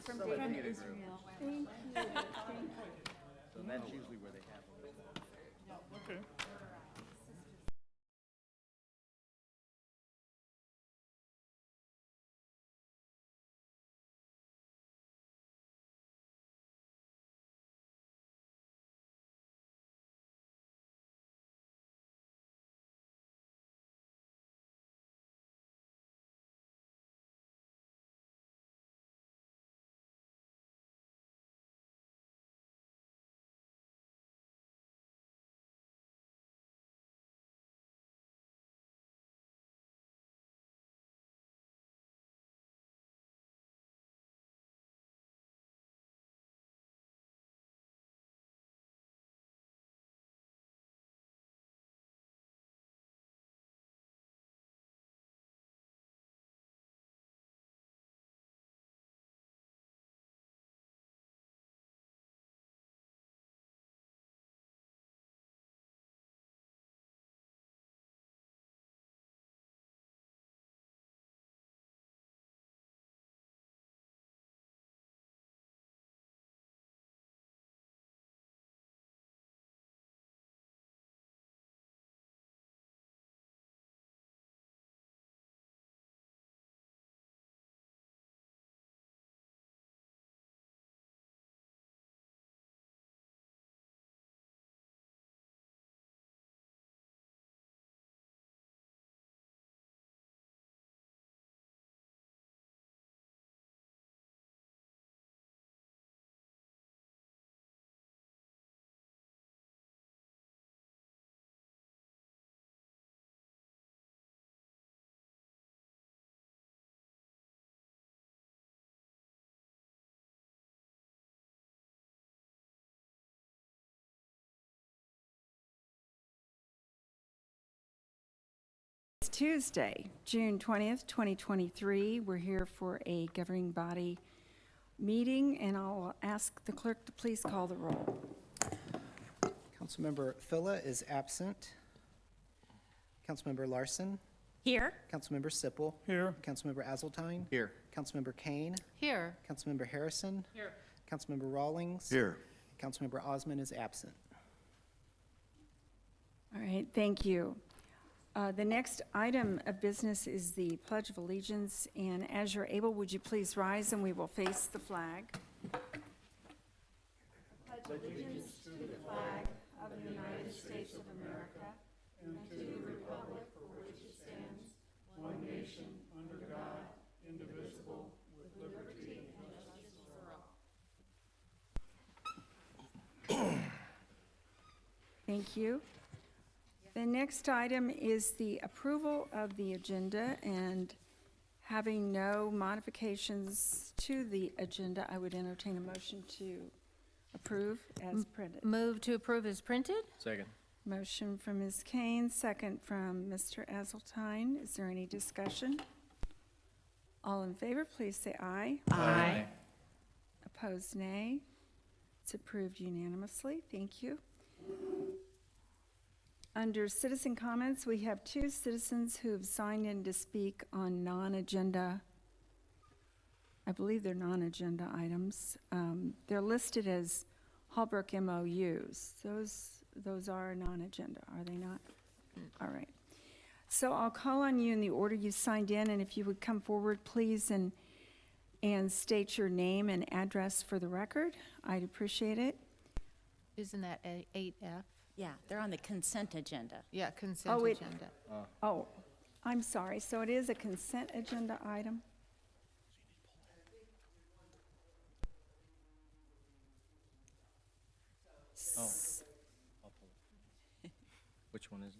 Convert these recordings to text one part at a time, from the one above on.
from Israel. Thank you. Thank you. So that's usually where they have them. Okay. It's Tuesday, June 20th, 2023. We're here for a governing body meeting, and I'll ask the clerk to please call the roll. Councilmember Phila is absent. Councilmember Larson. Here. Councilmember Sippel. Here. Councilmember Azeltine. Here. Councilmember Kane. Here. Councilmember Harrison. Here. Councilmember Rawlings. Here. Councilmember Osman is absent. All right, thank you. The next item of business is the Pledge of Allegiance, and as you're able, would you please rise and we will face the flag. Pledge allegiance to the flag of the United States of America and to the republic for which it stands, one nation, under God, indivisible, with liberty and justice for all. Thank you. The next item is the approval of the agenda, and having no modifications to the agenda, I would entertain a motion to approve as printed. Move to approve as printed? Second. Motion from Ms. Kane, second from Mr. Azeltine. Is there any discussion? All in favor, please say aye. Aye. Opposed, nay. It's approved unanimously. Thank you. Under citizen comments, we have two citizens who have signed in to speak on non-agenda, I believe they're non-agenda items. They're listed as Hallbrook MOUs. Those are non-agenda, are they not? All right. So I'll call on you in the order you signed in, and if you would come forward, please, and state your name and address for the record, I'd appreciate it. Isn't that 8F? Yeah, they're on the consent agenda. Yeah, consent Oh, agenda. Oh, I'm sorry. So it is a consent agenda item? Oh. Which one is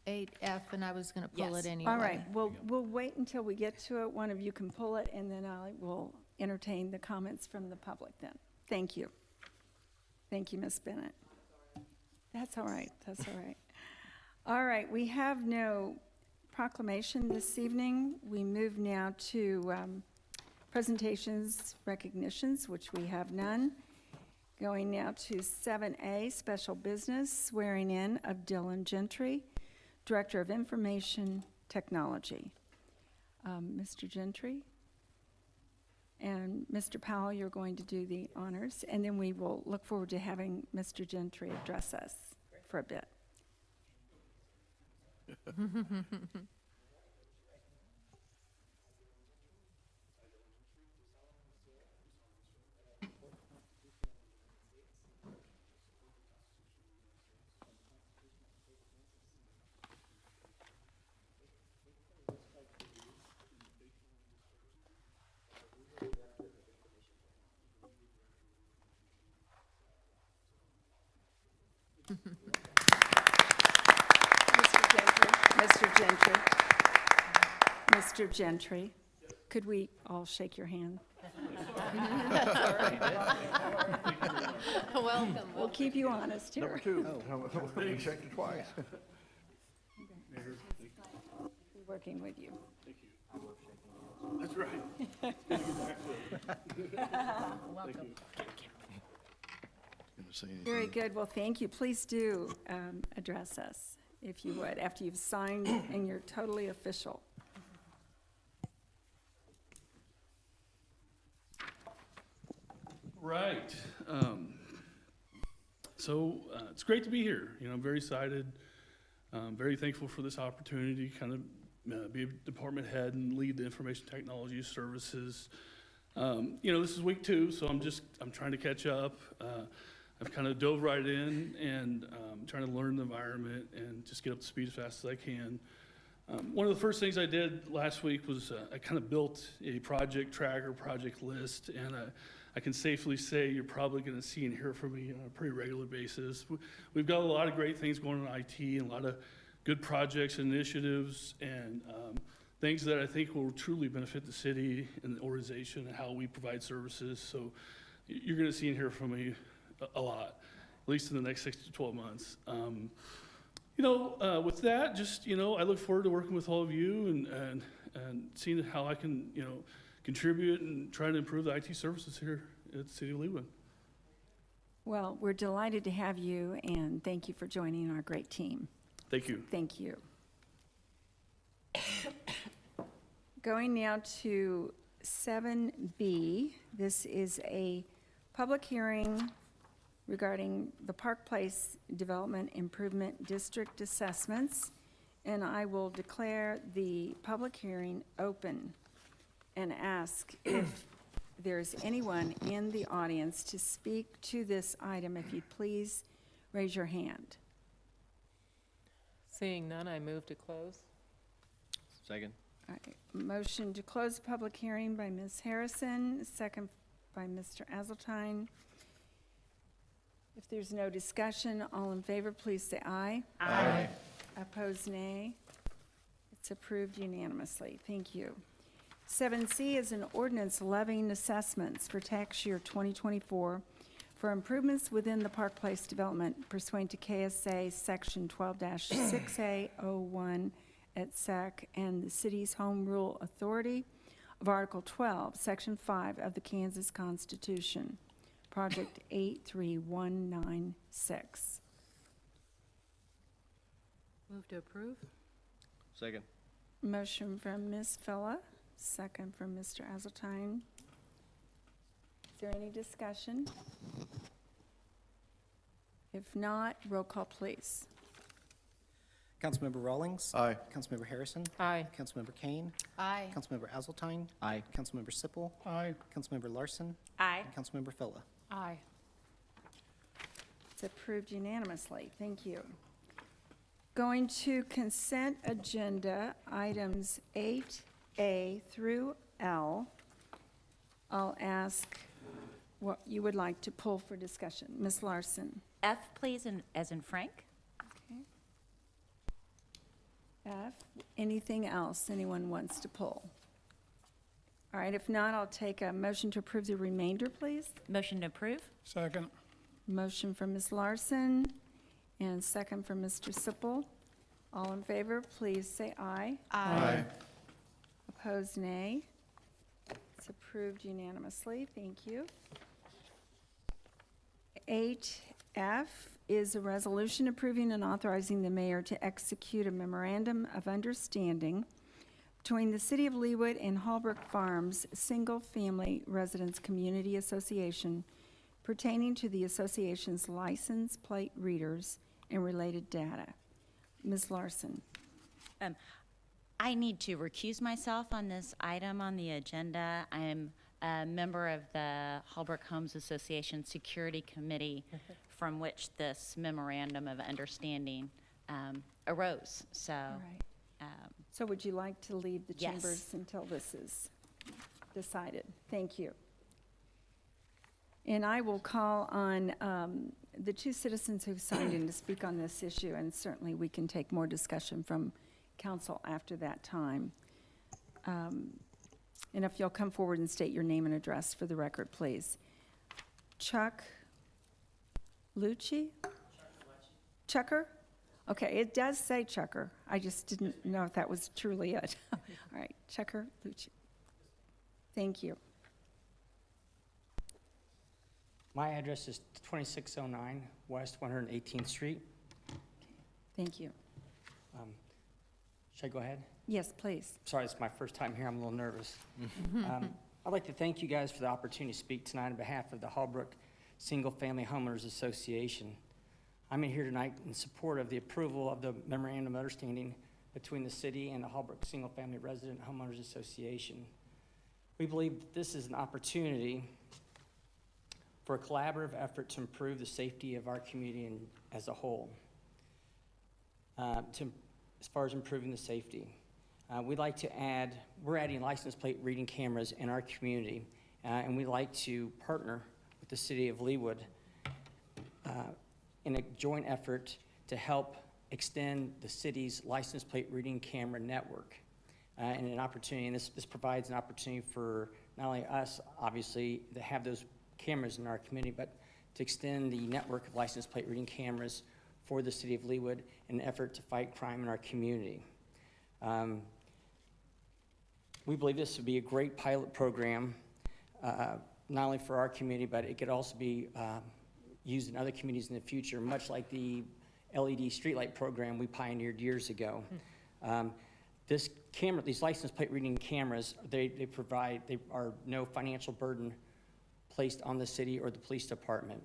it? 8F, and I was going to pull Yes. it anyway. All right, well, we'll wait until we get to it. One of you can pull it, and then I will entertain the comments from the public then. Thank you. Thank you, Ms. Bennett. That's all right, that's all right. All right, we have no proclamation this evening. We move now to presentations, recognitions, which we have none. Going now to 7A, special business, swearing in of Dylan Gentry, Director of Information Technology. Mr. Gentry? And Mr. Powell, you're going to do the honors, and then we will look forward to having Mr. Gentry address us for a bit. Mr. Gentry, could we all shake your hand? Welcome. We'll keep you honest here. Two. Being checked twice. Be working with you. That's right. Welcome. Very good. Well, thank you. Please do address us, if you would, after you've signed and you're totally official. Right. So it's great to be here. You know, I'm very excited. Very thankful for this opportunity to kind of be a department head and lead the information technology services. You know, this is week 2, so I'm trying to catch up. I've kind of dove right in and trying to learn the environment and just get up to speed as fast as I can. One of the first things I did last week was I kind of built a project tracker, project list, and I can safely say you're probably going to see and hear from me on a pretty regular basis. We've got a lot of great things going on in IT and a lot of good projects and initiatives and things that I think will truly benefit the city and the organization and how we provide services. So you're going to see and hear from me a lot, at least in the next 6 to 12 months. You know, with that, just, you know, I look forward to working with all of you and seeing how I can, you know, contribute and try to improve the IT services here at the City of Leawood. Well, we're delighted to have you, and thank you for joining our great team. Thank you. Thank you. Going now to 7B, this is a public hearing regarding the Park Place Development Improvement District assessments, and I will declare the public hearing open and ask if there's anyone in the audience to speak to this item. If you'd please raise your hand. Seeing none, I move to close. Second. All right, motion to close the public hearing by Ms. Harrison, second by Mr. Azeltine. If there's no discussion, all in favor, please say aye. Aye. Opposed, nay. It's approved unanimously. Thank you. 7C is an ordinance levying assessments for tax year 2024 for improvements within the Park Place development pursuant to K.S.A. Section 12-6A01 et sec. And the city's home rule authority of Article 12, Section 5 of the Kansas Constitution. Project 83196. Move to approve? Second. Motion from Ms. Fella, second from Mr. Azeltine. Is there any discussion? If not, roll call, please. Councilmember Rawlings. Aye. Councilmember Harrison. Aye. Councilmember Kane. Aye. Councilmember Azeltine. Aye. Councilmember Sippel. Aye. Councilmember Larson. Aye. And Councilmember Fella. Aye. It's approved unanimously. Thank you. Going to consent agenda, items 8A through L. I'll ask what you would like to pull for discussion. Ms. Larson. F, please, as in Frank. Okay. F, anything else anyone wants to pull? All right, if not, I'll take a motion to approve the remainder, please. Motion to approve? Second. Motion from Ms. Larson and second from Mr. Sippel. All in favor, please say aye. Aye. Opposed, nay. It's approved unanimously. Thank you. 8F is a resolution approving and authorizing the mayor to execute a memorandum of understanding between the City of Leawood and Hallbrook Farms Single Family Residence Community Association pertaining to the association's license plate readers and related data. Ms. Larson. I need to recuse myself on this item on the agenda. I am a member of the Hallbrook Homes Association Security Committee from which this memorandum of understanding arose. So, All right. So would you like to leave the Yes. chambers until this is decided? Thank you. And I will call on the two citizens who've signed in to speak on this issue, and certainly we can take more discussion from council after that time. And if you'll come forward and state your name and address for the record, please. Chuck Lucci? Chucker? Okay, it does say Chucker. I just didn't know if that was truly it. All right, Chucker Lucci. Thank you. My address is 2609 West 118th Street. Thank you. Should I go ahead? Yes, please. Sorry, it's my first time here. I'm a little nervous. I'd like to thank you guys for the opportunity to speak tonight on behalf of the Hallbrook Single Family Homeowners Association. I'm here tonight in support of the approval of the memorandum of understanding between the city and the Hallbrook Single Family Resident Homeowners Association. We believe that this is an opportunity for a collaborative effort to improve the safety of our community as a whole. As far as improving the safety, we're adding license plate reading cameras in our community, and we'd like to partner with the city of Leawood in a joint effort to help extend the city's license plate reading camera network. And an opportunity, and this provides an opportunity for not only us, obviously, to have those cameras in our community, but to extend the network of license plate reading cameras for the city of Leawood in an effort to fight crime in our community. We believe this would be a great pilot program, not only for our community, but it could also be used in other communities in the future, much like the LED streetlight program we pioneered years ago. These license plate reading cameras, they are no financial burden placed on the city or the police department.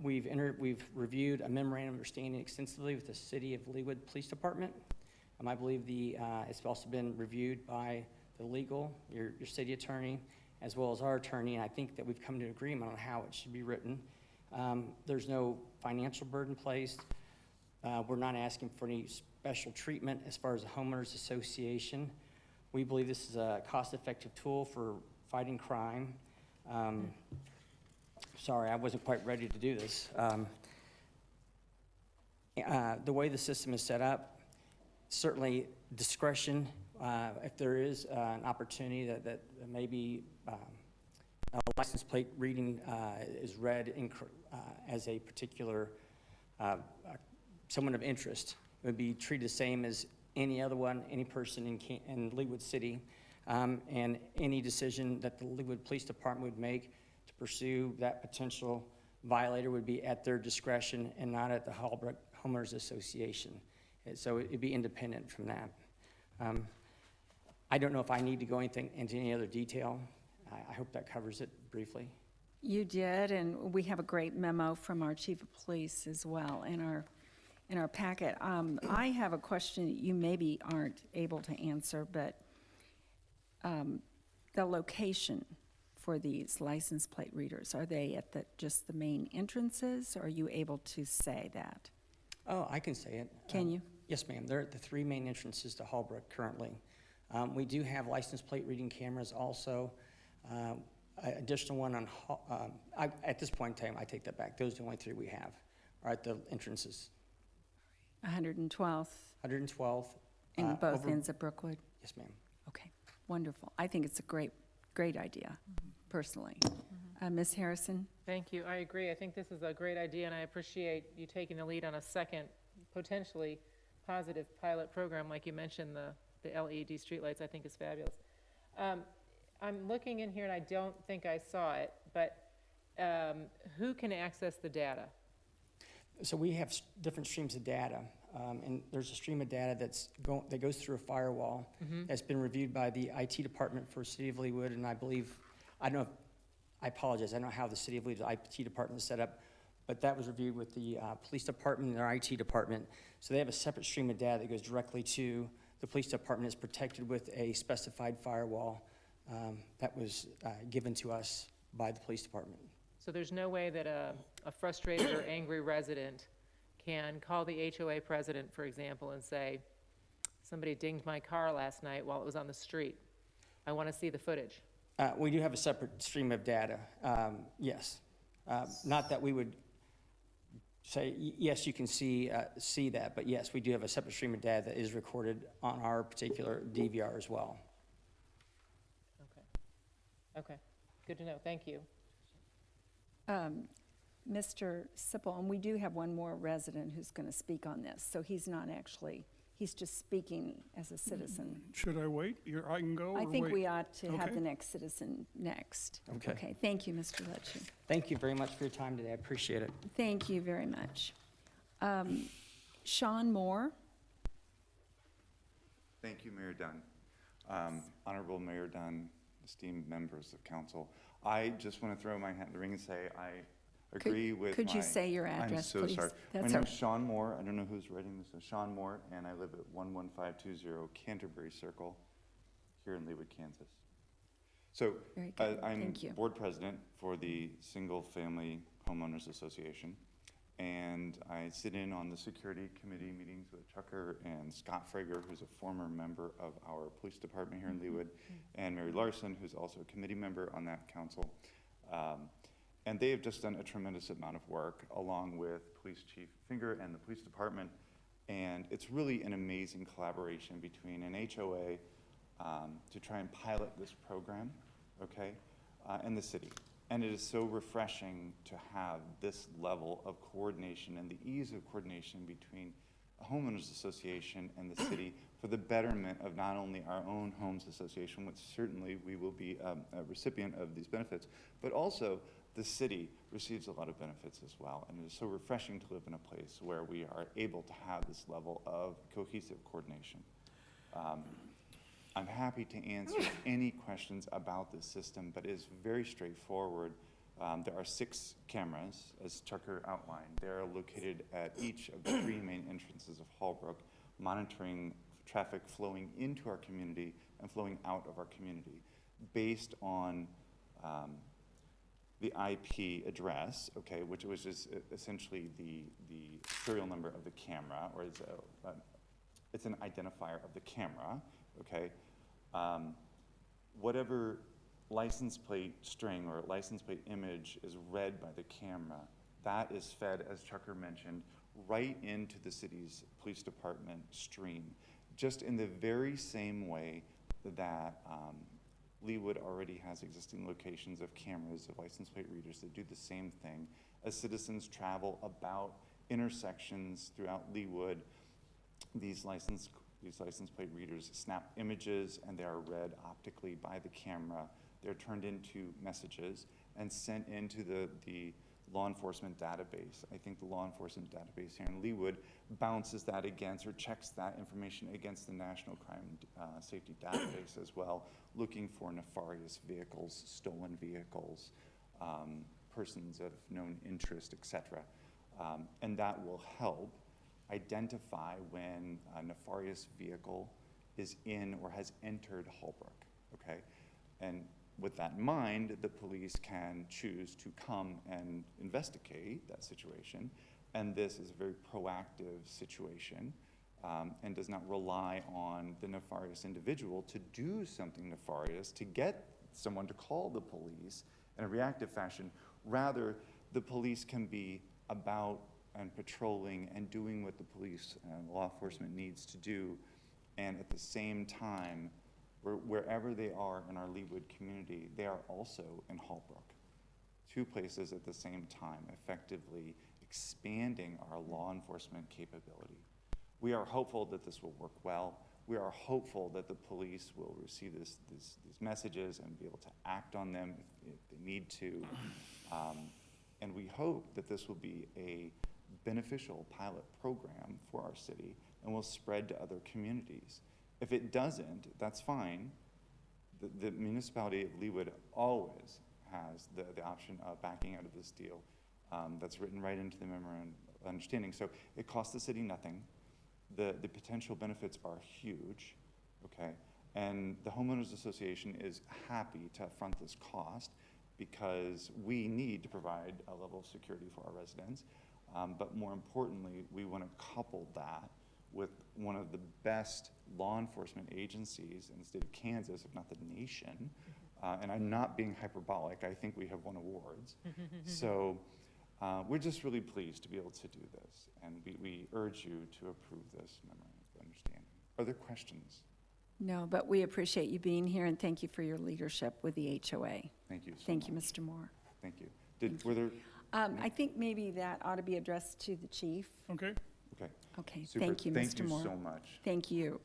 We've reviewed a memorandum of understanding extensively with the City of Leawood Police Department. I believe it's also been reviewed by the legal, your city attorney, as well as our attorney, and I think that we've come to an agreement on how it should be written. There's no financial burden placed. We're not asking for any special treatment as far as the homeowners association. We believe this is a cost-effective tool for fighting crime. Sorry, I wasn't quite ready to do this. The way the system is set up, certainly discretion, if there is an opportunity that maybe a license plate reading is read as a particular someone of interest, it would be treated the same as any other one, any person in Leawood City, and any decision that the Leawood Police Department would make to pursue that potential violator would be at their discretion and not at the Hallbrook Homeowners Association. And so it'd be independent from that. I don't know if I need to go into any other detail. I hope that covers it briefly. You did, and we have a great memo from our chief of police as well in our packet. I have a question that you maybe aren't able to answer, but the location for these license plate readers, are they at just the main entrances, or are you able to say that? Oh, I can say it. Can you? Yes, ma'am. They're at the three main entrances to Hallbrook currently. We do have license plate reading cameras also. Additional one on, at this point in time, I take that back. Those are the only three we have, are at the entrances. 112th 112th. in both ends of Brookwood? Yes, ma'am. Okay, wonderful. I think it's a great idea, personally. Ms. Harrison? Thank you. I agree. I think this is a great idea, and I appreciate you taking the lead on a second, potentially positive pilot program, like you mentioned, the LED streetlights, I think is fabulous. I'm looking in here, and I don't think I saw it, but who can access the data? So we have different streams of data. and there's a stream of data that goes through a firewall that's been reviewed by the IT department for City of Leawood, and I believe, I don't know, I apologize, I don't know how the City of Leawood's IT department is set up, but that was reviewed with the police department and their IT department. So they have a separate stream of data that goes directly to the police department. It's protected with a specified firewall that was given to us by the police department. So there's no way that a frustrated or angry resident can call the HOA president, for example, and say, somebody dinged my car last night while it was on the street. I want to see the footage. We do have a separate stream of data, yes. Not that we would say, yes, you can see that, but yes, we do have a separate stream of data that is recorded on our particular DVR as well. Okay, good to know, thank you. Mr. Sipple, and we do have one more resident who's going to speak on this, so he's not actually, he's just speaking as a citizen. Should I wait? I can go I or think wait? we ought to have Okay. the next citizen next. Okay. Okay, thank you, Mr. Lecce. Thank you very much for your time today. I appreciate it. Thank you very much. Sean Moore? Thank you, Mayor Dunn. Honorable Mayor Dunn, esteemed members of council, I just want to throw my hat in the ring and say I agree with Could you my- say your address, I'm so please? sorry. That's My all name's right. Sean Moore. I don't know who's writing this. It's Sean Moore, and I live at 11520 Canterbury Circle here in Leawood, Kansas. So Very good. I'm Thank you. board president for the Single Family Homeowners Association, and I sit in on the security committee meetings with Chucker and Scott Frager, who's a former member of our police department here in Leawood, and Mary Larson, who's also a committee member on that council. And they have just done a tremendous amount of work along with Police Chief Finger and the police department. And it's really an amazing collaboration between an HOA to try and pilot this program, okay, and the city. And it is so refreshing to have this level of coordination and the ease of coordination between a homeowners association and the city for the betterment of not only our own homes association, which certainly we will be a recipient of these benefits, but also the city receives a lot of benefits as well. And it is so refreshing to live in a place where we are able to have this level of cohesive coordination. I'm happy to answer any questions about this system, but it is very straightforward. There are 6 cameras, as Chucker outlined. They are located at each of the 3 main entrances of Hallbrook, monitoring traffic flowing into our community and flowing out of our community based on the IP address, okay, which was just essentially the serial number of the camera, or it's an identifier of the camera, okay. Whatever license plate string or license plate image is read by the camera, that is fed, as Chucker mentioned, right into the city's police department stream, just in the very same way that Leawood already has existing locations of cameras, of license plate readers that do the same thing. As citizens travel about intersections throughout Leawood, these license plate readers snap images and they are read optically by the camera. They're turned into messages and sent into the law enforcement database. I think the law enforcement database here in Leawood bounces that against or checks that information against the National Crime Safety Database as well, looking for nefarious vehicles, stolen vehicles, persons of known interest, etc. And that will help identify when a nefarious vehicle is in or has entered Hallbrook, okay? And with that in mind, the police can choose to come and investigate that situation, and this is a very proactive situation and does not rely on the nefarious individual to do something nefarious to get someone to call the police in a reactive fashion. Rather, the police can be about and patrolling and doing what the police and law enforcement needs to do, and at the same time, wherever they are in our Leawood community, they are also in Hallbrook. 2 places at the same time, effectively expanding our law enforcement capability. We are hopeful that this will work well. We are hopeful that the police will receive these messages and be able to act on them if they need to. And we hope that this will be a beneficial pilot program for our city and will spread to other communities. If it doesn't, that's fine. The municipality of Leawood always has the option of backing out of this deal. That's written right into the memorandum of understanding. So it costs the city nothing. The potential benefits are huge, okay? And the homeowners association is happy to front this cost because we need to provide a level of security for our residents. But more importantly, we want to couple that with one of the best law enforcement agencies in the state of Kansas, if not the nation. And I'm not being hyperbolic. I think we have won awards. So we're just really pleased to be able to do this. And we urge you to approve this memorandum of understanding. Are there questions? No, but we appreciate you being here, and thank you for your leadership with the HOA. Thank you so Thank you, much. Mr. Moore. Thank you. Were there? I think maybe that ought to be addressed to the chief. Okay, Okay. Okay, Super. thank you, Thank Mr. you Moore. so much. Thank you.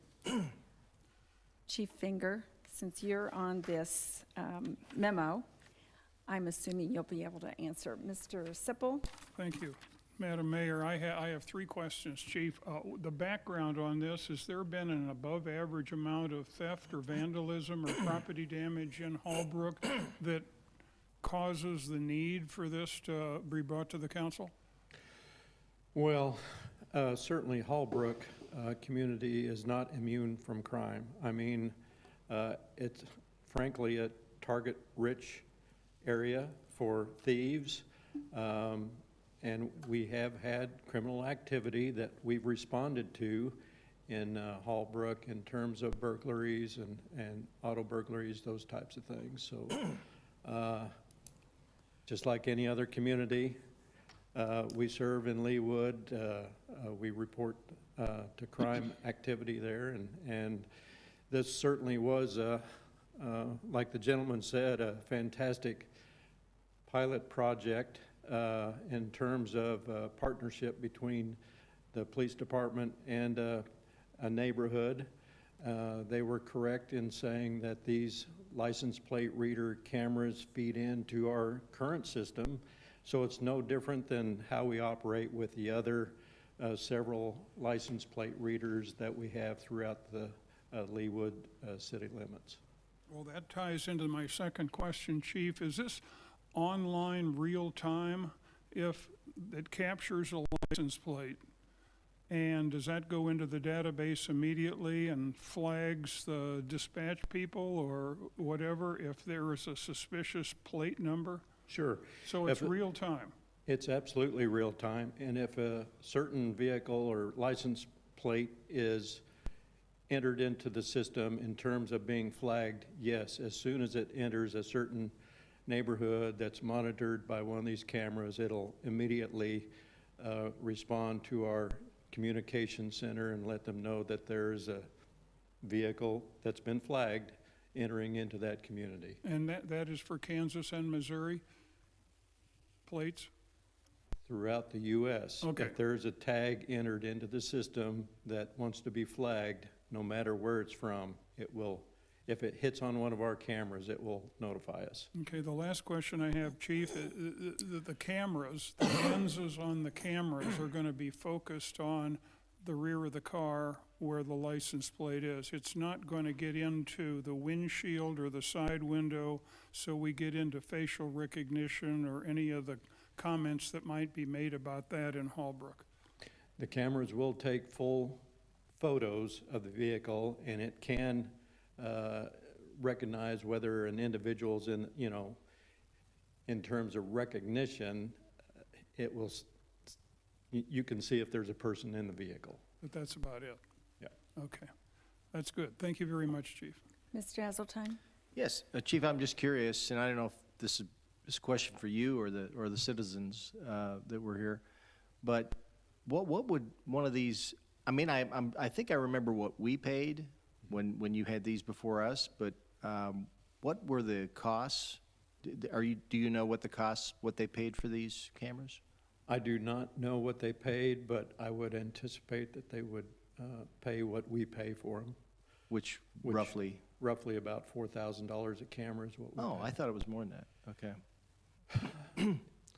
Chief Finger, since you're on this memo, I'm assuming you'll be able to answer. Mr. Sipple? thank you. Madam Mayor, I have 3 questions, Chief. The background on this, has there been an above-average amount of theft or vandalism or property damage in Hallbrook that causes the need for this to be brought to the council? Well, certainly Hallbrook community is not immune from crime. I mean, it's frankly a target-rich area for thieves. And we have had criminal activity that we've responded to in Hallbrook in terms of burglaries and auto burglaries, those types of things. So just like any other community we serve in Leawood, we report to crime activity there. And this certainly was, like the gentleman said, a fantastic pilot project in terms of partnership between the police department and a neighborhood. They were correct in saying that these license plate reader cameras feed into our current system, so it's no different than how we operate with the other several license plate readers that we have throughout the Leawood city limits. Well, that ties into my second question, Chief. Is this online real-time if it captures a license plate? And does that go into the database immediately and flags the dispatch people or whatever if there is a suspicious plate number? Sure. So it's If it- real-time? It's absolutely real time, and if a certain vehicle or license plate is entered into the system in terms of being flagged, yes, as soon as it enters a certain neighborhood that's monitored by one of these cameras, it'll immediately respond to our communication center and let them know that there's a vehicle that's been flagged entering into that community. And that is for Kansas and Missouri plates? Throughout the U.S. Okay. If there's a tag entered into the system that wants to be flagged, no matter where it's from, it will, if it hits on one of our cameras, it will notify us. Okay, the last question I have, Chief, the cameras, the lenses on the cameras are gonna be focused on the rear of the car where the license plate is. It's not gonna get into the windshield or the side window, so we get into facial recognition or any of the comments that might be made about that in Hallbrook. The cameras will take full photos of the vehicle, and it can recognize whether an individual's in, you know, in terms of recognition, it will, you can see if there's a person in the vehicle. But that's about it? Yeah. Okay, that's good. Thank you very much, Chief. Mr. Hazeltine? Yes, Chief, I'm just curious, and I don't know if this is a question for you or the citizens that were here, but what would one of these, I mean, I think I remember what we paid when you had these before us, but what were the costs? Do you know what the costs, what they paid for these cameras? I do not know what they paid, but I would anticipate that they would pay what we pay for them. Which Which- roughly? Roughly about $4,000 a camera is what we Oh, pay. I thought it was more than that. Okay.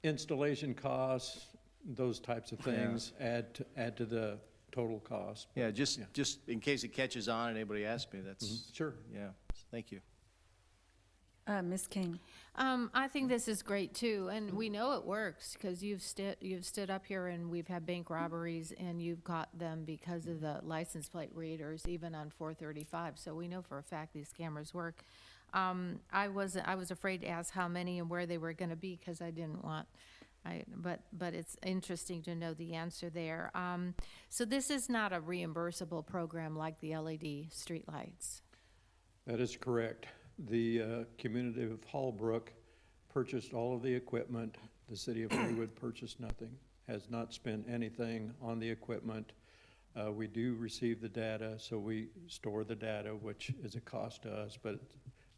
Installation costs, those types of things add to the total cost. Yeah, just, Yeah. just in case it catches on and anybody asks me, that's, Sure. yeah, thank you. Ms. King? I think this is great too, and we know it works because you've stood up here and we've had bank robberies and you've caught them because of the license plate readers, even on 435. So we know for a fact these cameras work. I was afraid to ask how many and where they were going to be because I didn't want. But it's interesting to know the answer there. So this is not a reimbursable program like the LED streetlights. That is correct. The community of Hallbrook purchased all of the equipment. The city of Leawood purchased nothing, has not spent anything on the equipment. We do receive the data, so we store the data, which is a cost to us, but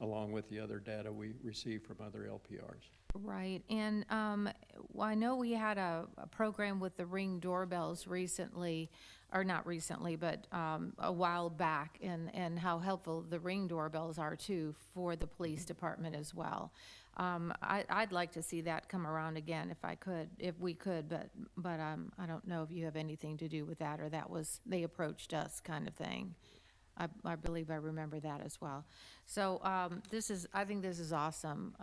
along with the other data we receive from other LPRs. Right, and well, I know we had a program with the Ring doorbells recently, or not recently, but a while back, and how helpful the Ring doorbells are too for the police department as well. I'd like to see that come around again if we could, but I don't know if you have anything to do with that, or that was, they approached us kind of thing. I believe I remember that as well. So I think this is awesome.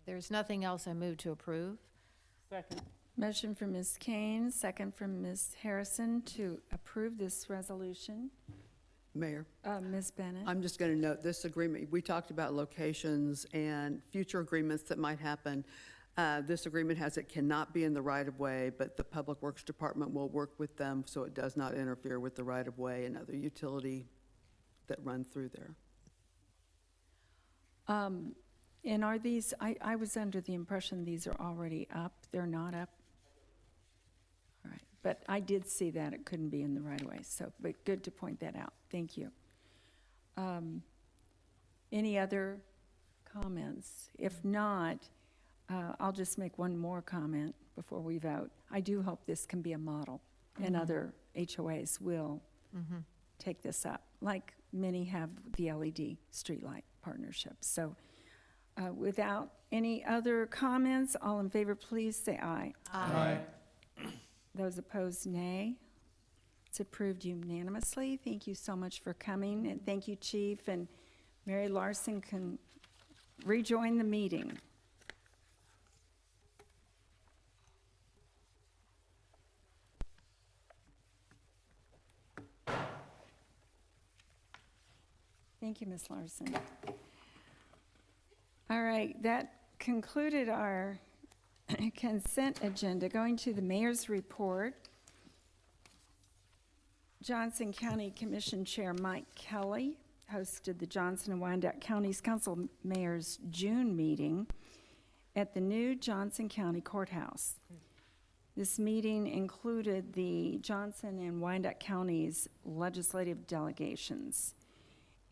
There's nothing else. I move to approve. Second. Motion from Ms. Kane, second from Ms. Harrison to approve this resolution. Mayor, Ms. Bennett? I'm just going to note this agreement, we talked about locations and future agreements that might happen. This agreement has it cannot be in the right-of-way, but the Public Works Department will work with them so it does not interfere with the right-of-way and other utility that run through there. And are these, I was under the impression these are already up. They're not up? All right, but I did see that it couldn't be in the right of way, so, but good to point that out. Thank you. Any other comments? If not, I'll just make one more comment before we vote. I do hope this can be a model, and other HOAs will take this up, like many have the LED streetlight partnership. So without any other comments, all in favor, please say aye. Aye. Those opposed, nay. It's approved unanimously. Thank you so much for coming, and thank you, Chief, and Mary Larson can rejoin the meeting. Thank you, Ms. Larson. All right, that concluded our consent agenda. Going to the mayor's report. Johnson County Commission Chair Mike Kelly hosted the Johnson and Wyandotte Counties Council Mayor's June meeting at the new Johnson County Courthouse. This meeting included the Johnson and Wyandotte Counties legislative delegations,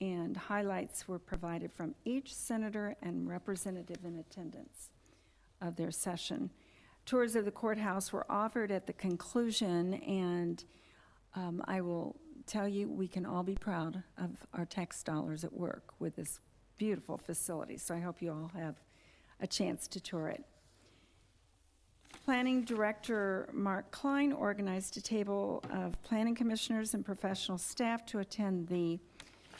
and highlights were provided from each senator and representative in attendance of their session. Tours of the courthouse were offered at the conclusion, and I will tell you, we can all be proud of our tax dollars at work with this beautiful facility, so I hope you all have a chance to tour it. Planning Director Mark Klein organized a table of planning commissioners and professional staff to attend the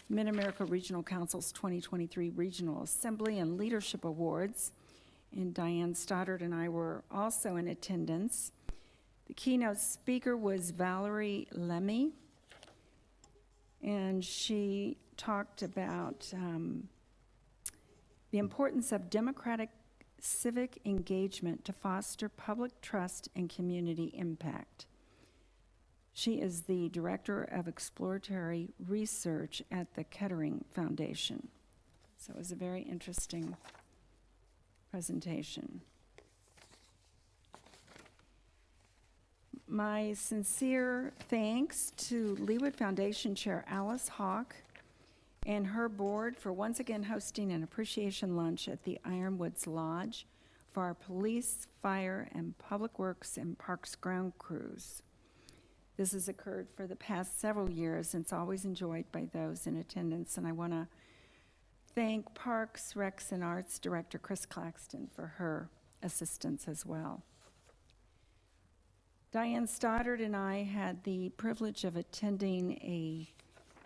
Mid-America Regional Council's 2023 Regional Assembly and Leadership Awards, and Diane Stoddard and I were also in attendance. The keynote speaker was Valerie Lemmy, and she talked about the importance of democratic civic engagement to foster public trust and community impact. She is the Director of Exploratory Research at the Kettering Foundation. So it was a very interesting presentation. My sincere thanks to Leawood Foundation Chair Alice Hawk and her board for once again hosting an appreciation lunch at the Ironwoods Lodge for our police, fire, and public works and parks ground crews. This has occurred for the past several years, and it's always enjoyed by those in attendance, and I want to thank Parks, Recs, and Arts Director Chris Claxton for her assistance as well. Diane Stoddard and I had the privilege of attending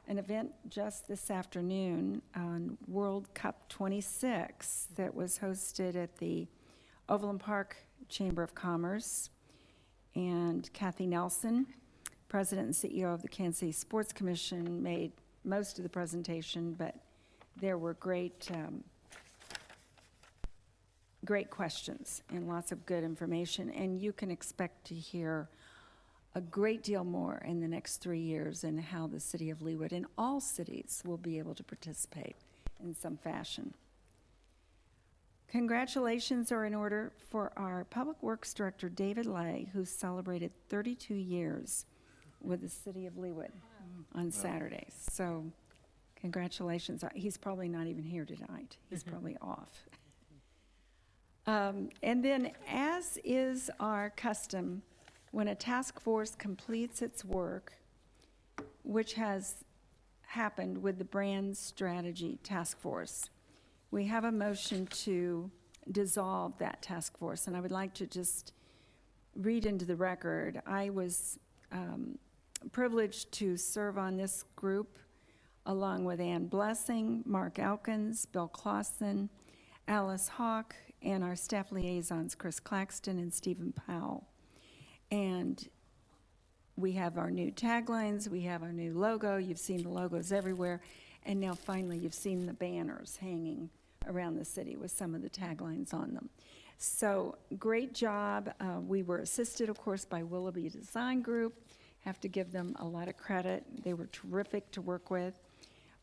an event just this afternoon on World Cup 26 that was hosted at the Overland Park Chamber of Commerce. And Kathy Nelson, President and CEO of the K.S.A. Sports Commission, made most of the presentation, but there were great questions and lots of good information. And you can expect to hear a great deal more in the next 3 years and how the city of Leawood and all cities will be able to participate in some fashion. Congratulations are in order for our Public Works Director, David Lay, who celebrated 32 years with the city of Leawood on Saturdays. So congratulations. He's probably not even here tonight. He's probably off. And then, as is our custom, when a task force completes its work, which has happened with the Brand Strategy Task Force, we have a motion to dissolve that task force. And I would like to just read into the record. I was privileged to serve on this group along with Ann Blessing, Mark Elkins, Bill Clausen, Alice Hawk, and our staff liaisons, Chris Claxton and Stephen Powell. And we have our new taglines, we have our new logo. You've seen the logos everywhere. And now finally you've seen the banners hanging around the city with some of the taglines on them. So great job. We were assisted, of course, by Willoughby Design Group. Have to give them a lot of credit. They were terrific to work with.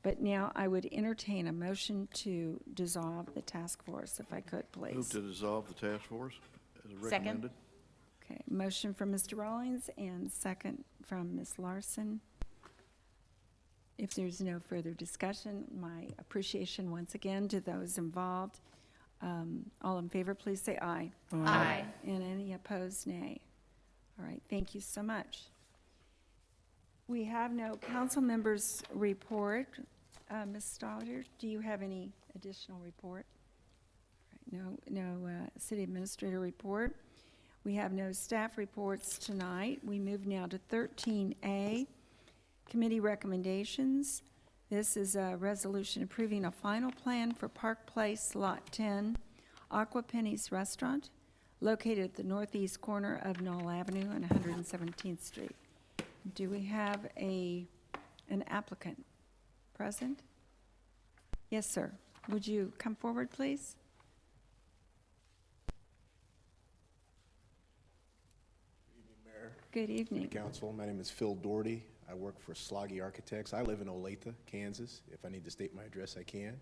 But now I would entertain a motion to dissolve the task force, if I could, please. Move to dissolve the task force as Second. recommended. Okay, motion from Mr. Rawlings and second from Ms. Larson. If there's no further discussion, my appreciation once again to those involved. All in favor, please say aye. Aye. And any opposed, nay. All right, thank you so much. We have no council members' report. Ms. Stoddard, do you have any additional report? All right, no city administrator report. We have no staff reports tonight. We move now to 13A, committee recommendations. This is a resolution approving a final plan for Park Place Lot 10, Aqua Penny's Restaurant, located at the northeast corner of Knoll Avenue and 117th Street. Do we have an applicant present? Yes, sir. Would you come forward, please? Good evening. Council, my name is Phil Doherty. I work for Sloggy Architects. I live in Olathe, Kansas. If I need to state my address, I can.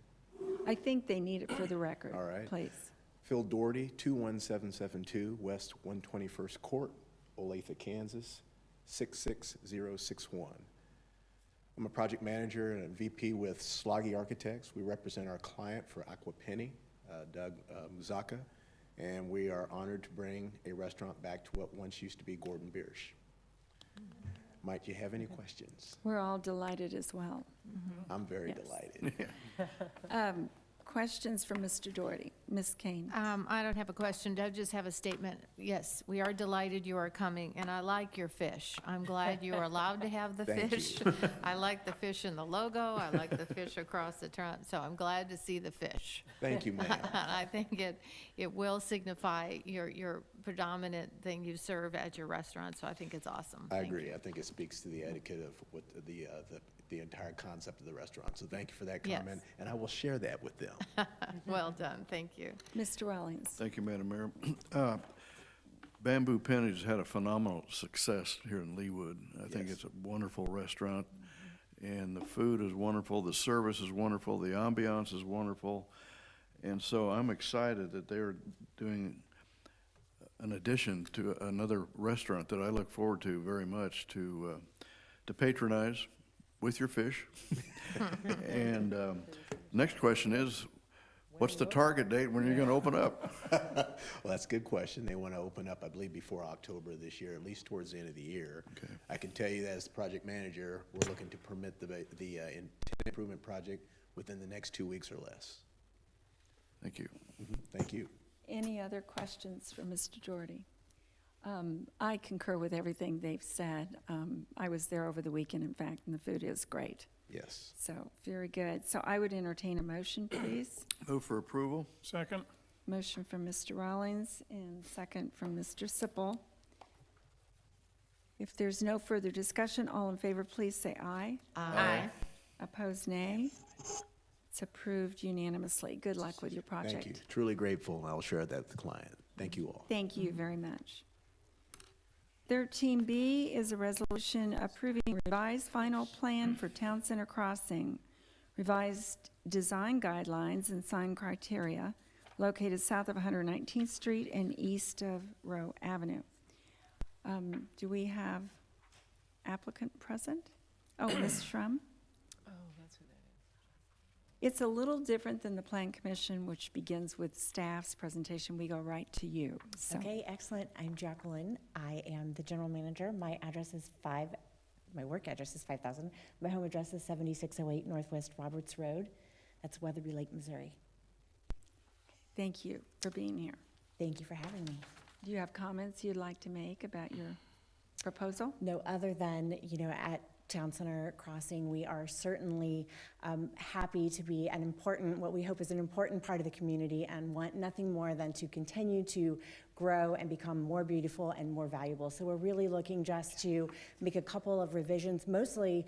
I think they need it for the record. All right. Please. Phil Doherty, 21772 West 121st Court, Olathe, Kansas, 66061. I'm a project manager and a VP with Sloggy Architects. We represent our client for Aqua Penny, Doug Muzaka, and we are honored to bring a restaurant back to what once used to be Gordon Biersch. Might you have any questions? We're all delighted as well. I'm very Yes. delighted. Questions for Mr. Doherty? Ms. Kane? I don't have a question. I just have a statement. Yes, we are delighted you are coming, and I like your fish. I'm glad you are allowed to have the Thank fish. I like the fish in the logo. I like the fish across the front, so I'm glad to see the fish. Thank you, ma'am. I think it will signify your predominant thing you serve at your restaurant, so I think it's awesome. I Thank agree. you. I think it speaks to the etiquette of what the entire concept of the restaurant. So thank you for that Yes. comment, and I will share that with them. Well done, thank you. Mr. Rawlings? Thank you, Madam Mayor. Bamboo Penny's had a phenomenal success here in Leawood. I think Yes. it's a wonderful restaurant, and the food is wonderful, the service is wonderful, the ambiance is wonderful. And so I'm excited that they're doing an addition to another restaurant that I look forward to very much to patronize with your fish. And next question is, what's the target date when you're going to open up? Well, that's a good question. They want to open up, I believe, before October this year, at least towards the end of the year. Okay. I can tell you that as the project manager, we're looking to permit the tenant improvement project within the next 2 weeks or less. Thank you. Thank you. Any other questions for Mr. Doherty? I concur with everything they've said. I was there over the weekend, in fact, and the food is great. Yes. So, very good. So I would entertain a motion, please. Move for approval? Second? Motion from Mr. Rawlings and second from Mr. Sippel. If there's no further discussion, all in favor, please say aye. Aye. Opposed, nay. It's approved unanimously. Good luck with your project. Thank you. Truly grateful, and I'll share that with the client. Thank you all. Thank you very much. 13B is a resolution approving revised final plan for Town Center Crossing, revised design guidelines and sign criteria located south of 119th Street and east of Rowe Avenue. Do we have applicant present? Oh, Ms. Shrum? Oh, that's who that is. It's a little different than the Plan Commission, which begins with staff's presentation. We go right to you. So, Okay, excellent. I'm Jacqueline. I am the general manager. My work address is 5000. My home address is 7608 Northwest Roberts Road. That's Weatherby Lake, Missouri. thank you for being here. Thank you for having me. Do you have comments you'd like to make about your proposal? No, other than, at Town Center Crossing, we are certainly happy to be what we hope is an important part of the community, and want nothing more than to continue to grow and become more beautiful and more valuable. So we're really looking just to make a couple of revisions, mostly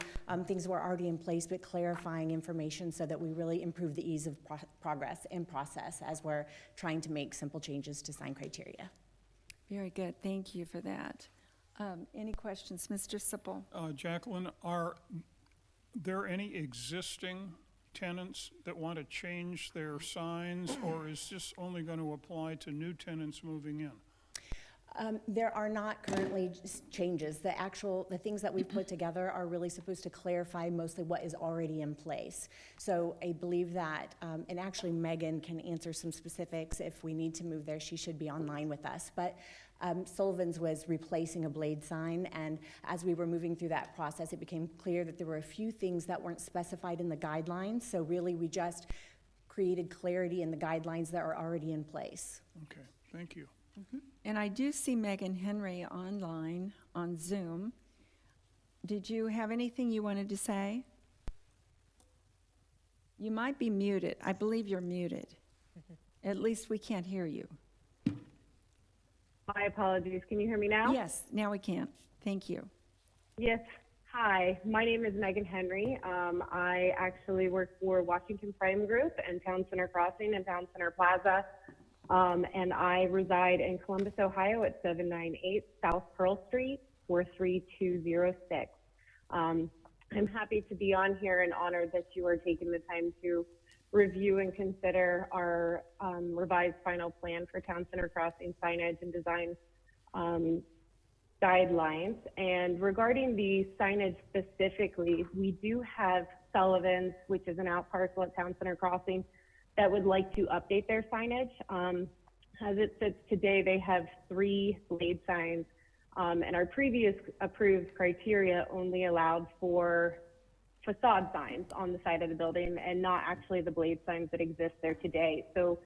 things that were already in place, but clarifying information so that we really improve the ease of progress and process as we're trying to make simple changes to sign criteria. Very good. Thank you for that. Any questions? Mr. Sippel? Jacqueline, are there any existing tenants that want to change their signs, or is this only going to apply to new tenants moving in? There are not currently changes. The things that we've put together are really supposed to clarify mostly what is already in place. So I believe that, and actually Megan can answer some specifics if we need to move there. She should be online with us. But Sullivan's was replacing a blade sign, and as we were moving through that process, it became clear that there were a few things that weren't specified in the guidelines. So really, we just created clarity in the guidelines that are already in place. Okay, thank you. And I do see Megan Henry online on Zoom. Did you have anything you wanted to say? You might be muted. I believe you're muted. At least we can't hear you. My apologies. Can you hear me now? Yes, now we can. Thank you. Yes. Hi, my name is Megan Henry. I actually work for Washington Frame Group and Town Center Crossing and Town Center Plaza. And I reside in Columbus, Ohio at 798 South Pearl Street, 43206. I'm happy to be on here and honored that you are taking the time to review and consider our revised final plan for Town Center Crossing signage and design guidelines. And regarding the signage specifically, we do have Sullivan's, which is an out parcel at Town Center Crossing, that would like to update their signage. As it sits today, they have 3 blade signs, and our previous approved criteria only allowed for facade signs on the side of the building and not actually the blade signs that exist there today. So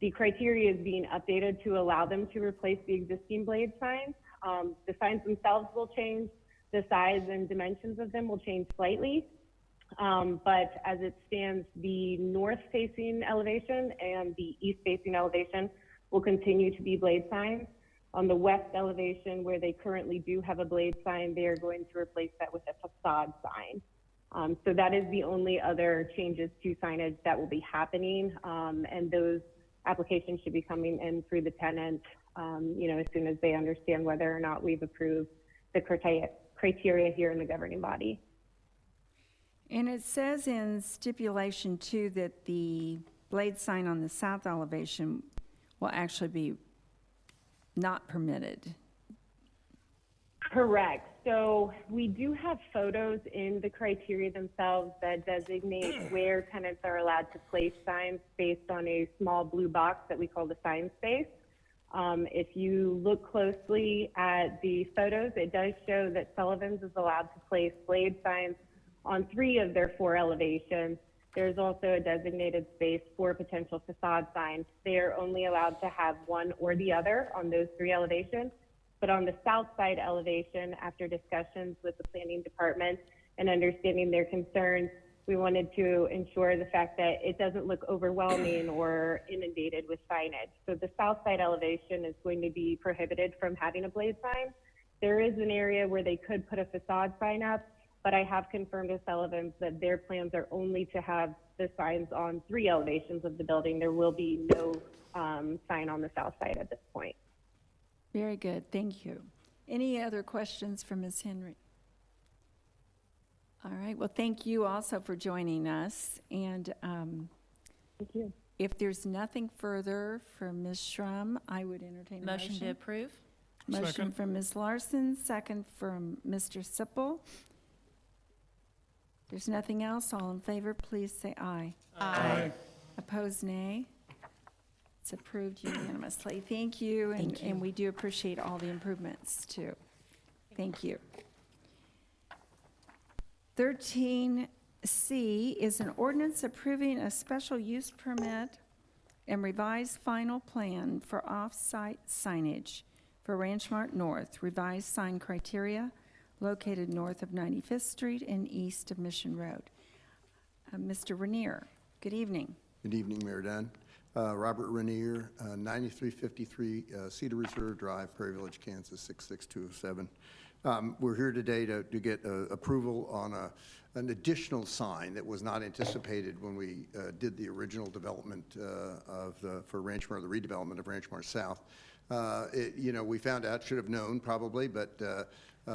the criteria is being updated to allow them to replace the existing blade signs. The signs themselves will change, the size and dimensions of them will change slightly. But as it stands, the north-facing elevation and the east-facing elevation will continue to be blade signs. On the west elevation, where they currently do have a blade sign, they are going to replace that with a facade sign. So that is the only other changes to signage that will be happening, and those applications should be coming in through the tenant, as soon as they understand whether or not we've approved the criteria here in the governing body. And it says in stipulation 2 that the blade sign on the south elevation will actually be not permitted. Correct. So we do have photos in the criteria themselves that designate where tenants are allowed to place signs based on a small blue box that we call the sign space. If you look closely at the photos, it does show that Sullivan's is allowed to place blade signs on 3 of their 4 elevations. There's also a designated space for potential facade signs. They are only allowed to have one or the other on those 3 elevations. But on the south side elevation, after discussions with the planning department and understanding their concerns, we wanted to ensure the fact that it doesn't look overwhelming or inundated with signage. So the south side elevation is going to be prohibited from having a blaze sign. There is an area where they could put a facade sign up, but I have confirmed with Sullivan's that their plans are only to have the signs on 3 elevations of the building. There will be no sign on the south side at this point. Very good, thank you. Any other questions for Ms. Henry? All right, well, thank you also for joining us. And Thank you. if there's nothing further for Ms. Schrum, I would entertain a motion. Motion to approve? Motion Second. from Ms. Larson, second from Mr. Sipple. There's nothing else. All in favor, please say aye. Aye. Opposed, nay. It's approved unanimously. Thank you, and we do appreciate all the improvements, too. Thank you. 13C is an ordinance approving a special use permit and revised final plan for off-site signage for Ranch Mart North, revised sign criteria located north of 95th Street and east of Mission Road. Mr. Renier, good evening. Good evening, Mayor Dunn. Robert Renier, 9353 Cedar Reserve Drive, Prairie Village, Kansas, 66207. We're here today to get approval on an additional sign that was not anticipated when we did the original development for Ranch Mart, the redevelopment of Ranch Mart South. We found out, should have known probably, but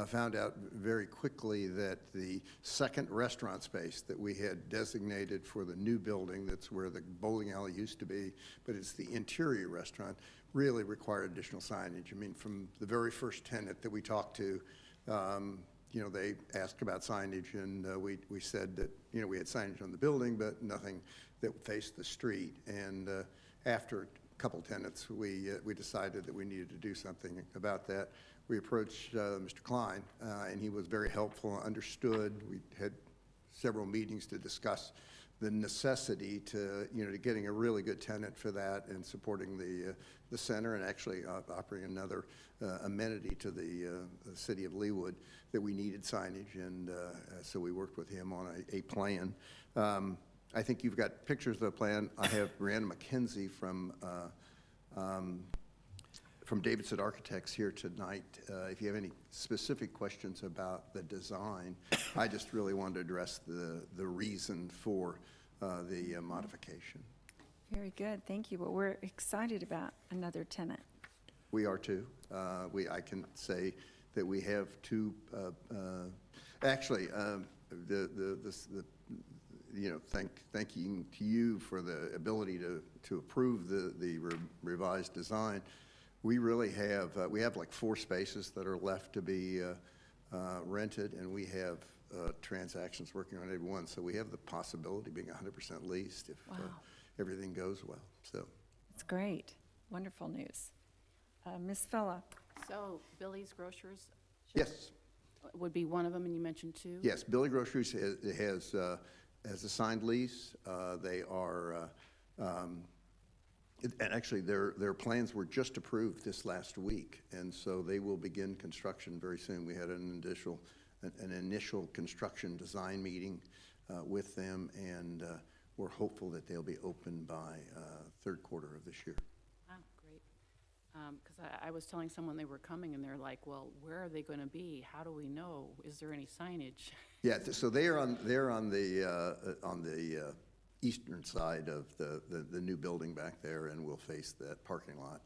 found out very quickly that the second restaurant space that we had designated for the new building, that's where the bowling alley used to be, but it's the interior restaurant, really required additional signage. I mean, from the very first tenant that we talked to, they asked about signage, and we said that, we had signage on the building, but nothing that faced the street. And after a couple tenants, we decided that we needed to do something about that. We approached Mr. Klein, and he was very helpful, understood. We had several meetings to discuss the necessity to getting a really good tenant for that and supporting the center, and actually offering another amenity to the city of Leawood that we needed signage, and so we worked with him on a plan. I think you've got pictures of the plan. I have Brianna McKenzie from Davidson Architects here tonight. If you have any specific questions about the design, I just really wanted to address the reason for the modification. Very good, thank you. Well, we're excited about another tenant. We are too. I can say that we have two, actually, thanking to you for the ability to approve the revised design. We really have, we have like 4 spaces that are left to be rented, and we have transactions working on every one. So we have the possibility of being 100% leased if everything goes well. So That's great, wonderful news. Ms. Fella? So Billy's Grocers yes, would be one of them, and you mentioned 2? yes, Billy Groceries has a signed lease. They are, and actually their plans were just approved this last week, and so they will begin construction very soon. We had an initial construction design meeting with them, and we're hopeful that they'll be open by third quarter of this year. Wow, great. Because I was telling someone they were coming, and they're like, well, where are they going to be? How do we know? Is there any signage? Yeah, so they're on the eastern side of the new building back there, and we'll face that parking lot.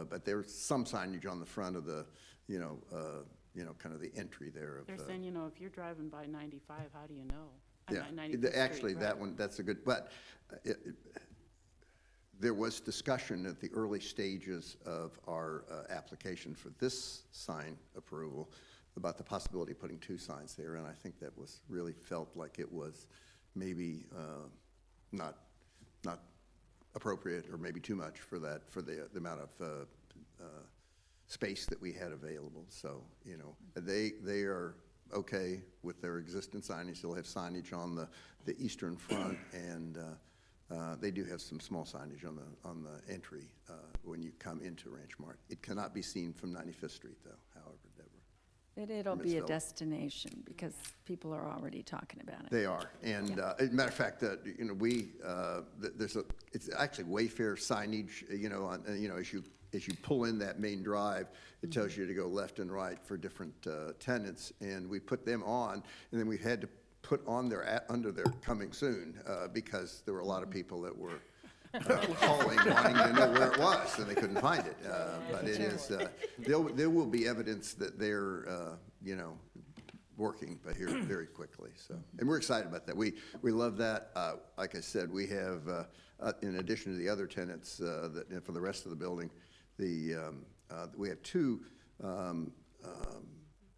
But there's some signage on the front of the, kind of the entry there. They're saying, if you're driving by 95, how do you know? Yeah, 95th actually, Street, that right. one, that's a good, but there was discussion at the early stages of our application for this sign approval about the possibility of putting 2 signs there, and I think that was really felt like it was maybe not appropriate, or maybe too much for that, for the amount of space that we had available. So, they are okay with their existing signage. They'll have signage on the eastern front, and They do have some small signage on the entry when you come into Ranch Mart. It cannot be seen from 95th Street, though, however, Deborah. But it'll Ms. be a Phillips. destination because people are already talking about it. They are, and as a matter of fact, you know, it's actually Wayfair signage, you know, as you pull in that main drive, it tells you to go left and right for different tenants, and we put them on, and then we had to put on under their coming soon, because there were a lot of people that were calling, wanting to know where it was, and they couldn't find it. But it is, there will be evidence that they're, you know, working but here very quickly. So, and we're excited about that. We love that. Like I said, we have, in addition to the other tenants that for the rest of the building, we have two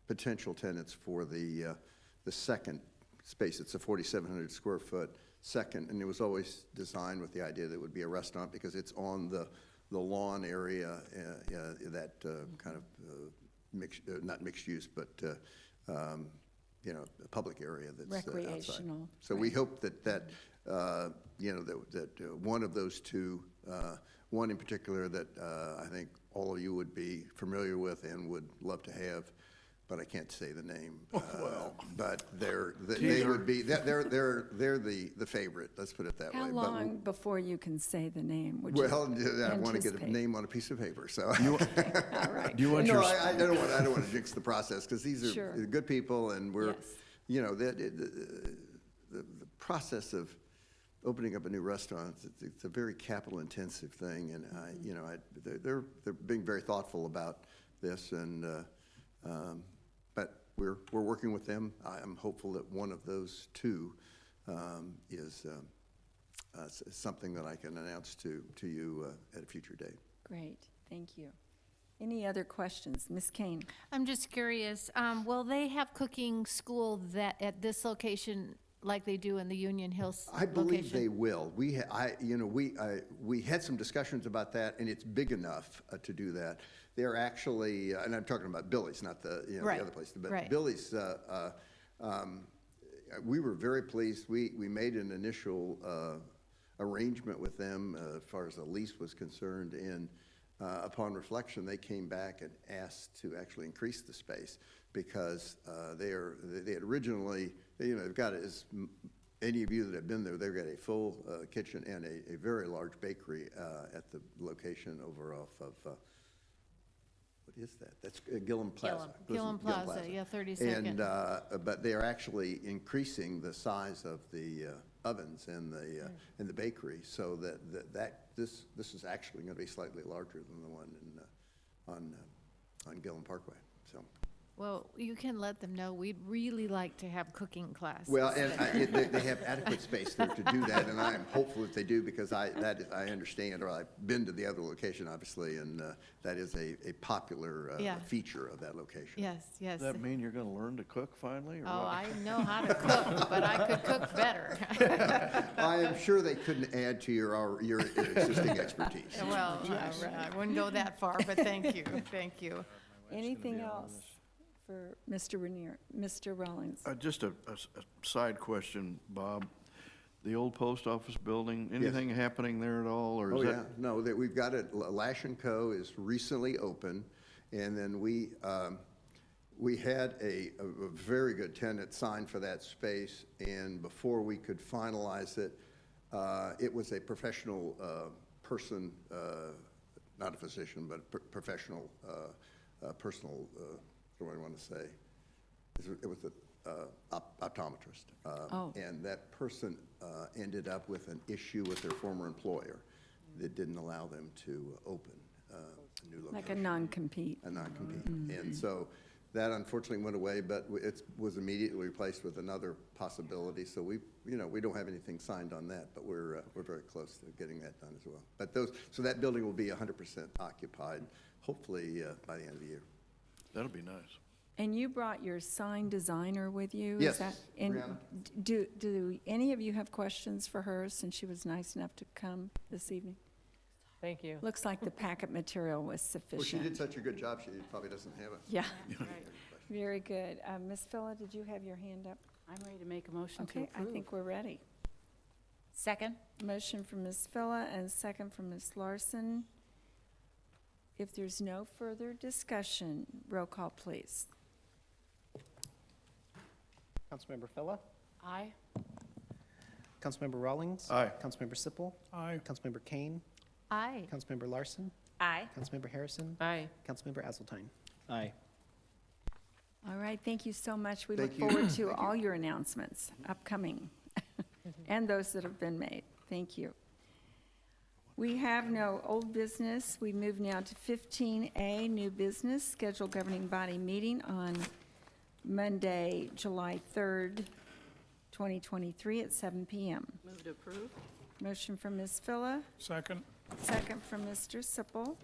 potential tenants for the second space. It's a 4,700 square foot second, and it was always designed with the idea that it would be a restaurant because it's on the lawn area, that kind of not mixed use, but you know, a public area that's outside. Recreational, So we hope that you know, that one of those two, one in particular that I think all of you would be familiar with and would love to have, but I can't say the name. But they would be, they're the favorite, let's put it that way. How But long before you can say the name? Would you Well, I want to get a anticipate? name on a piece of paper, so. All right. Do you want No, your, I don't want to jinx the process, because these are Sure. good people, and we're, Yes. you know, the process of opening up a new restaurant, it's a very capital-intensive thing, and you know, they're being very thoughtful about this, and, but we're working with them. I'm hopeful that one of those two is something that I can announce to you at a future date. Great, thank you. Any other questions? Ms. Kane? I'm just curious, will they have cooking school at this location like they do in the Union Hills I believe location? they will. We had some discussions about that, and it's big enough to do that. They're actually, and I'm talking about Billy's, not the Right, the other place, but right. Billy's. We were very pleased. We made an initial arrangement with them as far as the lease was concerned, and upon reflection, they came back and asked to actually increase the space because they had originally, they've got, as any of you that have been there, they've got a full kitchen and a very large bakery at the location over off of, what is that? That's Gillum Plaza. Gillum Plaza, yeah, 32nd. And, but they are actually increasing the size of the ovens and the bakery, so that this is actually going to be slightly larger than the one on Gillum Parkway, so. Well, you can let them know, we'd really like to have cooking classes. Well, and they have adequate space there to do that, and I am hopeful that they do, because I understand, or I've been to the other location, obviously, and that is a popular Yeah. feature of that location. Yes, yes. does that mean you're going to learn to cook finally, or Oh, what? I know how to cook, but I could cook better. I am sure they couldn't add to your existing expertise. Well, I wouldn't go that far, but thank you, thank you. Anything else for Mr. Renier? Mr. Rollins? Just a side question, Bob. The old post office building, anything happening there at all, or Oh, is yeah, that? no, that we've got it, Lash & Co. is recently open, and then we had a very good tenant sign for that space, and before we could finalize it, it was a professional person, not a physician, but professional, personal, what do I want to say? It was an optometrist. Oh. And that person ended up with an issue with their former employer that didn't allow them to open a new location. Like a non-compete? A non-compete. And so that unfortunately went away, but it was immediately replaced with another possibility. So we don't have anything signed on that, but we're very close to getting that done as well. But so that building will be 100% occupied, hopefully by the end of the year. That'll be nice. And you brought your sign designer with you? is Yes, that- And Brianna. do any of you have questions for her, since she was nice enough to come this evening? Thank you. Looks like the packet material was Well, she sufficient. did such a good job, she probably doesn't have it. Yeah, very good. Ms. Phila, did you have your hand up? I'm ready to make a motion to Okay, I approve. think we're ready. Second? Motion from Ms. Phila and a second from Ms. Larson. If there's no further discussion, roll call, please. Councilmember Phila, Aye. Councilmember Rawlings. Aye. Councilmember Sippel, Aye. Councilmember Kane, Aye. Councilmember Larson, Aye. Councilmember Harrison, Aye. Councilmember Asseltine. Aye. All right, thank you so much. We look Thank you. forward to all your announcements upcoming and those that have been made. Thank you. We have no old business. We move now to 15A, new business, scheduled governing body meeting on Monday, July 3rd, 2023 at 7 p.m. Move to approve? Motion from Ms. Phila, Second. second from Mr. Sippel.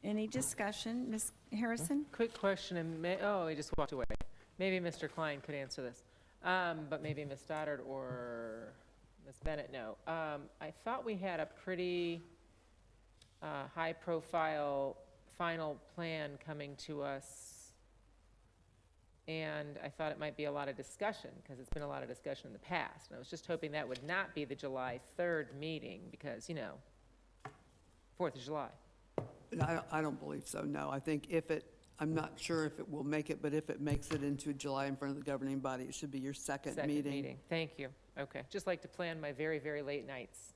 Any discussion? Ms. Harrison? Quick question, and he just walked away. Maybe Mr. Klein could answer this, but maybe Ms. Stoddard or Ms. Bennett, no. I thought we had a pretty high-profile final plan coming to us, and I thought it might be a lot of discussion, because it's been a lot of discussion in the past. And I was just hoping that would not be the July 3rd meeting, because, 4th of July. I don't believe so, no. I think I'm not sure if it will make it, but if it makes it into July in front of the governing body, it should be your second meeting. Thank you. Okay. Just like to plan my very, very late nights.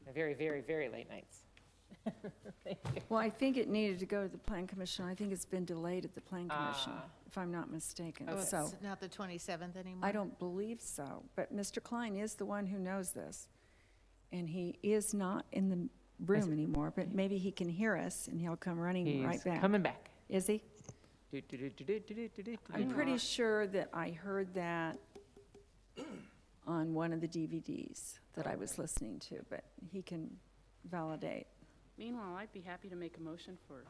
My very, very, very late nights. Thank you. Well, I think it needed to go to the Plan Commission. I think it's been delayed at the Plan Commission, if I'm not mistaken. Oh, So it's not the 27th anymore? I don't believe so. But Mr. Klein is the one who knows this. And he is not in the room anymore, but maybe he can hear us and he'll come running right He's back. coming back. Is he? Do-do-do-do-do-do-do-do. I'm pretty sure that I heard that on one of the DVDs that I was listening to, but he can validate. Meanwhile, I'd be happy to make a motion for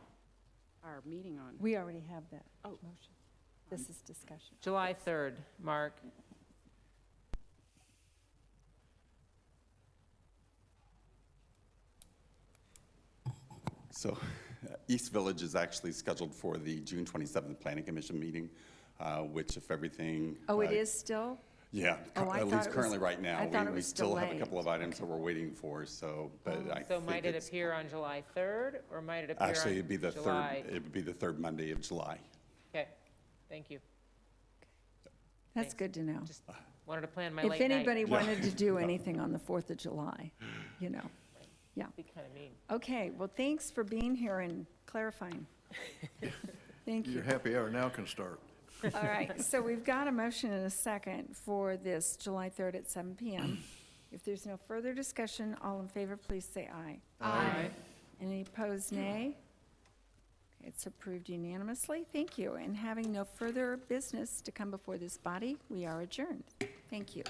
our meeting on. We already have that Oh. motion. This is discussion. July 3rd, Mark. So East Village is actually scheduled for the June 27th Planning Commission meeting, which if everything. Oh, it is still? Yeah, Oh, I at thought least it was- currently right now. I thought it We was still have a delayed. couple of items that we're waiting for, so, but I So think might it it's. appear on July 3rd, or might it appear on Actually, it'd be the July? third, it would be the third Monday of July. Okay, thank you. That's Thanks. good to know. Just wanted to plan my If late night. anybody wanted to do anything on the 4th of July, Yeah. Be kind of mean. Okay, well, thanks for being here and clarifying. Thank you. Your happy hour now can start. All right, so we've got a motion and a second for this July 3rd at 7 PM. If there's no further discussion, all in favor, please say aye. Aye. Any opposed, nay? Okay, it's approved unanimously. Thank you. And having no further business to come before this body, we are adjourned. Thank you.